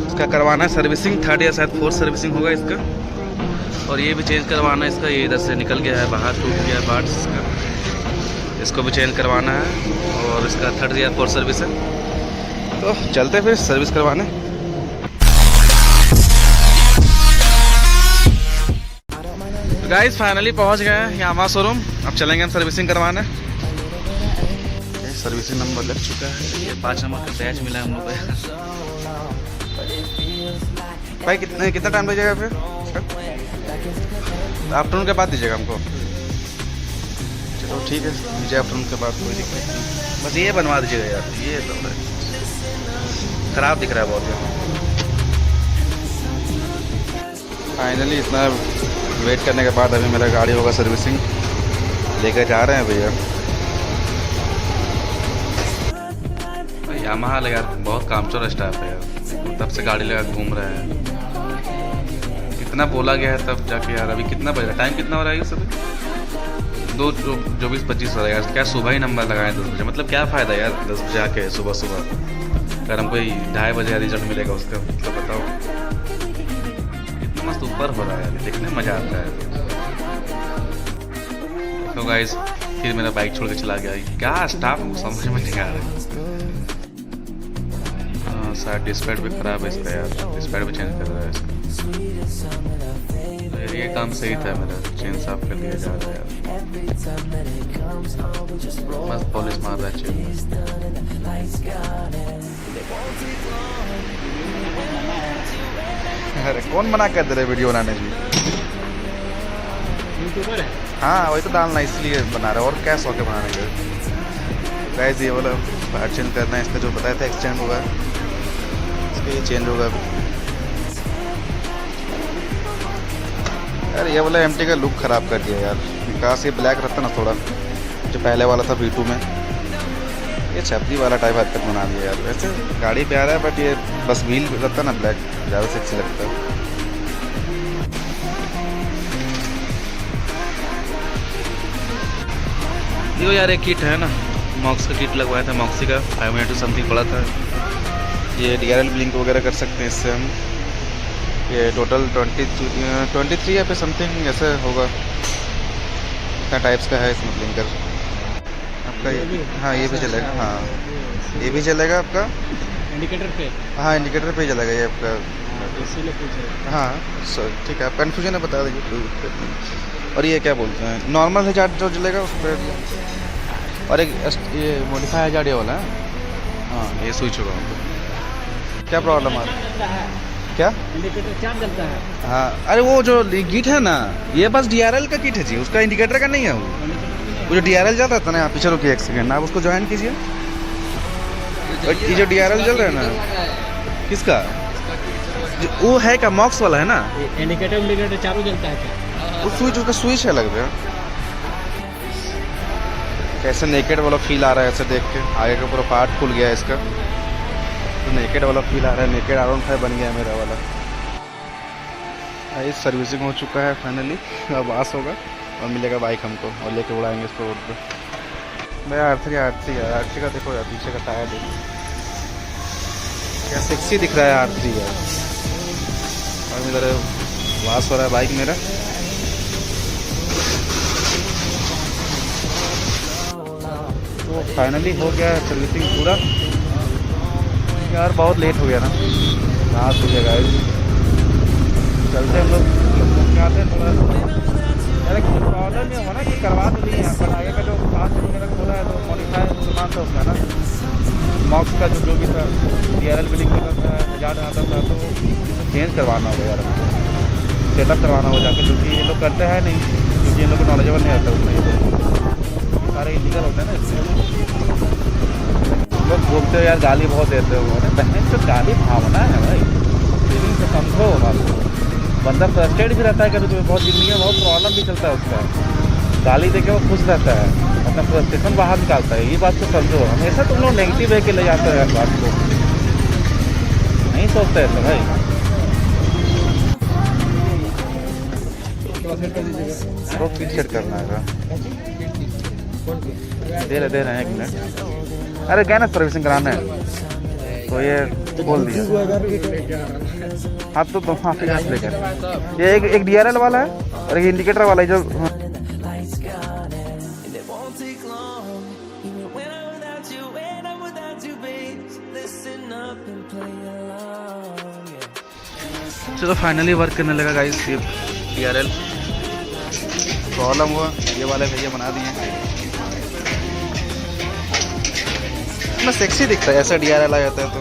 इसका करवाना है सर्विसिंग, 3rd या शायद 4th सर्विसिंग होगा इसका। और ये भी चेंज करवाना है इसका, ये इधर से निकल गया है बाहर, टूट गया है पार्ट्स इसका, इसको भी चेंज करवाना है। और इसका 3rd या 4th सर्विस है। तो चलते फिर सर्विस करवाने। तो गाइस फाइनली पहुंच गए हैं यामाहा शोरूम, अब चलेंगे हम सर्विसिंग करवाने। सर्विसिंग नंबर लग चुका है, ये 5 नंबर का बैच मिला है हम लोग को। भाई कितना टाइम लगेगा फिर? आफ्टरनून के बाद दीजिएगा हमको। चलो ठीक है, दीजिए आफ्टरनून के बाद, कोई दिक्कत नहीं। बस ये बनवा दीजिएगा यार, ये तो ख़राब दिख रहा है बहुत यहाँ। फाइनली इतना वेट करने के बाद अभी मेरा गाड़ी होगा सर्विसिंग, लेकर जा रहे हैं भैया। यामाहा लगा बहुत कामचोर स्टाफ है यार, तब से गाड़ी लगा घूम रहा है। कितना बोला गया है तब जाके यार, अभी कितना बज रहा है, टाइम कितना हो रहा है सभी? 2:24-25 हो रहा है यार। क्या सुबह ही नंबर लगाए 10 बजे, मतलब क्या फ़ायदा यार 10 बजे आके सुबह अगर हमको 2:30 बजे रिजल्ट मिलेगा उसका, तो बताओ। कितना मस्त ऊपर हो रहा है यार, देखने में मज़ा आता है। तो गाइस फिर मेरा बाइक छोड़ के चला गया, क्या स्टाफ हमको समझ में नहीं आ रहा है। शायद डिस्पैच भी ख़राब है इसका यार, डिस्पैच भी चेंज कर रहा है इसका। तो ये काम सही था मेरा, चेन साफ कर दिया जा रहा है यार, मस्त पॉलिश मार रहा है चेन। अरे कौन मना कर दे रहे वीडियो बनाने की? यूट्यूबर है। हाँ वही तो डालना इसलिए बना रहा है, और क्या शौक है बनाने का। गाइस ये वाला पार्ट चेंज करना है इसका, जो बताया था एक्सचेंज होगा, ये चेंज होगा। यार ये वाला एमटी का लुक ख़राब कर दिया यार, काश ये ब्लैक रहता ना थोड़ा, जो पहले वाला था V2 में। ये छपरी वाला टाइप हरकत बना दिया यार। वैसे गाड़ी प्यारा है बट ये बस व्हील रहता ना ब्लैक, ज़्यादा सेक्सी लगता है। ये यार एक किट है ना, मॉक्स का किट लगवाया था, मॉक्सी का 500 समथिंग पड़ा था। ये DRL ब्लिंक वगैरह कर सकते हैं इससे हम। ये टोटल 23 या फिर समथिंग ऐसे होगा, इतना टाइप्स का है इसमें ब्लिंकर आपका। ये हाँ ये भी चलेगा, हाँ ये भी चलेगा आपका इंडिकेटर पे। हाँ इंडिकेटर पे ही चलेगा ये आपका। हाँ ठीक है, आप कन्फ्यूजन है बता दीजिए। और ये क्या बोलते हैं, नॉर्मल हज़ार जो चलेगा उस पर, और एक ये मॉडिफाई हज़ार ये वाला है। हाँ ये स्विच होगा हमको। क्या प्रॉब्लम आ रहा है? क्या इंडिकेटर चार्ज जलता है? हाँ अरे वो जो किट है ना, ये बस DRL का किट है जी, उसका इंडिकेटर का नहीं है। वो जो DRL जल रहा था ना, यहाँ पीछे रुकिए एक सेकेंड, आप उसको ज्वाइन कीजिए। ये जो DRL जल रहा है ना, किसका वो है क्या, मॉक्स वाला है ना? इंडिकेटर चारों जलता है क्या? वो स्विच, उसका स्विच है लग रहा है। कैसे नेकेड वाला फील आ रहा है ऐसे देख के, आगे का पूरा पार्ट खुल गया है इसका, तो नेकेड वाला फील आ रहा है। नेकेड R15 बन गया है मेरा वाला। ये सर्विसिंग हो चुका है फाइनली, अब वाश होगा और मिलेगा बाइक हमको, और लेके उड़ाएंगे इसको रोड पे। भाई R3 का देखो यार, पीछे का टायर देखो क्या सेक्सी दिख रहा है R3 यार। और इधर वाश हो रहा है बाइक मेरा। तो फाइनली हो गया सर्विसिंग पूरा यार, बहुत लेट हो गया ना, रात हो गया गाइस। चलते हम लोग आते हैं थोड़ा यार, प्रॉब्लम ये हुआ ना कि करवा तो नहीं है, पर आगे का जो फास्ट वगैरह खोला है तो मॉडिफाई सामान था उसका ना, मॉक्स का जो भी था, DRL बिलिंग का था, हज़ार आता था, तो चेंज करवाना होगा यार, सेटअप करवाना हो जाकर, क्योंकि ये लोग करते हैं नहीं, क्योंकि ये लोग को नॉलेजेबल नहीं आता उसमें। ये सारे इलीगल होते हैं ना, इसलिए लोग बोलते हो यार, गाली बहुत देते हो। अरे बहन तो गाली भावना है भाई, फीलिंग से समझो बात। बंदा फ्रस्ट्रेट भी रहता है कभी कभी, बहुत ज़िंदगी में बहुत प्रॉब्लम भी चलता है उसका, गाली देके वो खुश रहता है, अपना फ्रस्ट्रेशन बाहर निकालता है। ये बात को समझो, हमेशा तुम लोग नेगेटिव वे के ले जाते हो यार, बात को नहीं सोचते ऐसा भाई। फिर सेट करना है, दे रहे हैं 1 मिनट। अरे गए ना सर्विसिंग कराने, तो ये बोल दिया। हाँ तो वहाँ से यहाँ से लेकर ये एक DRL वाला है और एक इंडिकेटर वाला है जो चलो फाइनली वर्क करने लगा गाइस ये DRL। प्रॉब्लम हुआ ये वाले भैया बना दिए। इतना सेक्सी दिखता है ऐसा DRL आ जाता है तो।